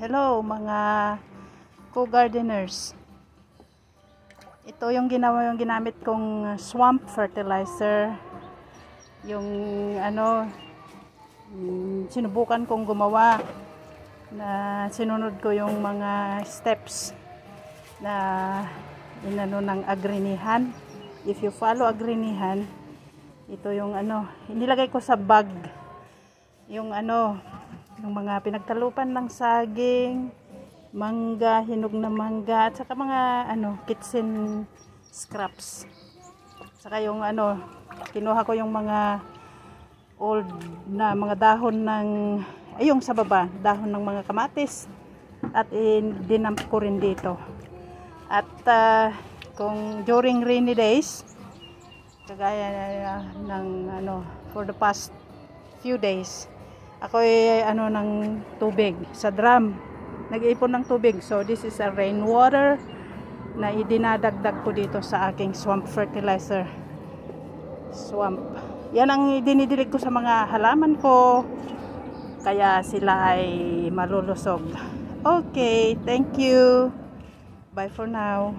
Hello mga co-gardeners. Ito yung ginamit kong swamp fertilizer. Yung sinubukan kong gumawa na sinunod ko yung mga steps na ng agrinihan. If you follow agrinihan, ito yung inilagay ko sa bag. Yung yung mga pinagtalupan ng saging, mangga, hinog na mangga, at saka mga kitchen scraps. Saka yung kinuha ko yung mga old na mga dahon ng yung sa baba, dahon ng mga kamatis, at dinamp ko rin dito. At kung during rainy days, kagaya ng for the past few days, ako ng tubig sa drum, nag-iipon ng tubig. So this is a rainwater na idinadagdag ko dito sa aking swamp fertilizer. Swamp, yan ang dinidilig ko sa mga halaman ko, kaya sila ay malulusog. Okay, thank you, bye for now.